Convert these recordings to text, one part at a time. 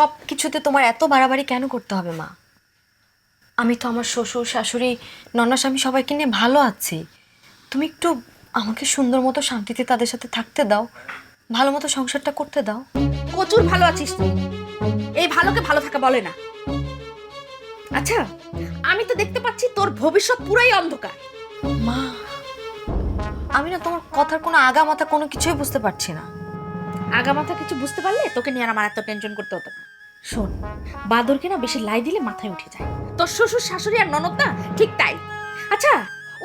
সব কিছুতে তোমার এত বাড়াবাড়ি কেন করতে হবে মা? আমি তো আমার শ্বশুর শাশুড়ি নন্না স্বামী সবাইকে নিয়ে ভালো আছি। তুমি একটু আমাকে সুন্দর মতো শান্তিতে তাদের সাথে থাকতে দাও, ভালো মতো সংসারটা করতে দাও। প্রচুর ভালো আছিস তুই, এই ভালোকে ভালো থাকা বলে না। আচ্ছা, আমি তো দেখতে পাচ্ছি তোর ভবিষ্যৎ পুরাই অন্ধকার। মা, আমি না তোমার কথার কোনো আগা মাথা কোনো কিছুই বুঝতে পারছি না। আগামাথা কিছু বুঝতে পারলে তোকে নিয়ে আর আমার এত টেনশন করতে হতো না। শোন, বাদরকে না বেশি লাই দিলে মাথায় উঠে যায়। তোর শ্বশুর শাশুড়ি আর ননদ না ঠিক তাই। আচ্ছা,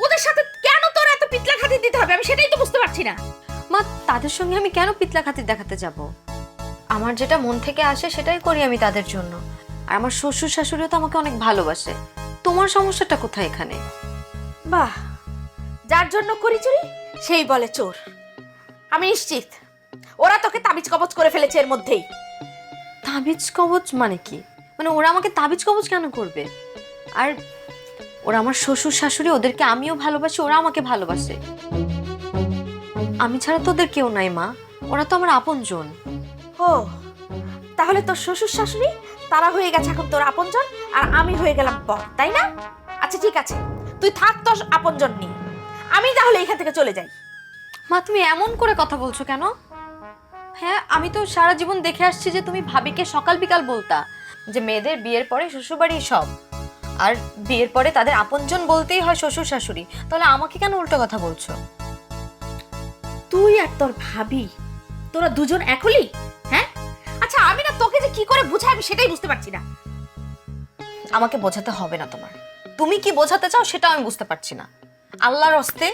ওদের সাথে কেন তোর এত পিতলা খাতির দিতে হবে আমি সেটাই তো বুঝতে পারছি না। মা, তাদের সঙ্গে আমি কেন পিতলা খাতির দেখাতে যাব? আমার যেটা মন থেকে আসে সেটাই করি আমি তাদের জন্য। আর আমার শ্বশুর শাশুড়িও তো আমাকে অনেক ভালোবাসে। তোমার সমস্যাটা কোথায় এখানে? বাহ, যার জন্য করি চুরি সেই বলে চোর। আমি নিশ্চিত ওরা তোকে তাবিজ কবজ করে ফেলেছে এর মধ্যেই। তাবিজ কবজ মানে কি? মানে ওরা আমাকে তাবিজ কবজ কেন করবে? আর ওরা আমার শ্বশুর শাশুড়ি, ওদেরকে আমিও ভালোবাসি, ওরা আমাকে ভালোবাসে। আমি ছাড়া তো ওদের কেউ নাই মা, ওরা তো আমার আপনজন। ও, তাহলে তোর শ্বশুর শাশুড়ি তারা হয়ে গেছে এখন তোর আপনজন, আর আমি হয়ে গেলাম পর, তাই না? আচ্ছা ঠিক আছে, তুই থাক তোর আপনজন নিয়ে, আমি তাহলে এখান থেকে চলে যাই। মা, তুমি এমন করে কথা বলছো কেন? হ্যাঁ, আমি তো সারা জীবন দেখে আসছি যে তুমি ভাবিকে সকাল বিকাল বলতা যে মেয়েদের বিয়ের পরে শ্বশুরবাড়ি সব, আর বিয়ের পরে তাদের আপনজন বলতেই হয় শ্বশুর শাশুড়ি। তাহলে আমাকে কেন উল্টো কথা বলছো? তুই আর তোর ভাবি, তোরা দুজন এক হলি? হ্যাঁ, আচ্ছা আমি না তোকে যে কি করে বুঝাই আমি সেটাই বুঝতে পারছি না। আমাকে বোঝাতে হবে না তোমার। তুমি কি বোঝাতে চাও সেটা আমি বুঝতে পারছি না। আল্লাহর হস্তে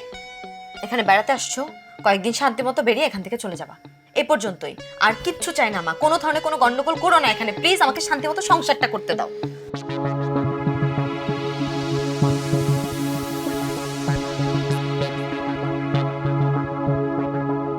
এখানে বেড়াতে আসছো, কয়েকদিন শান্তি মতো বেরিয়ে এখান থেকে চলে যাবা, এই পর্যন্তই। আর কিচ্ছু চাই না মা, কোনো ধরনের কোনো গন্ডগোল করো না এখানে প্লিজ। আমাকে শান্তি মতো সংসারটা করতে দাও।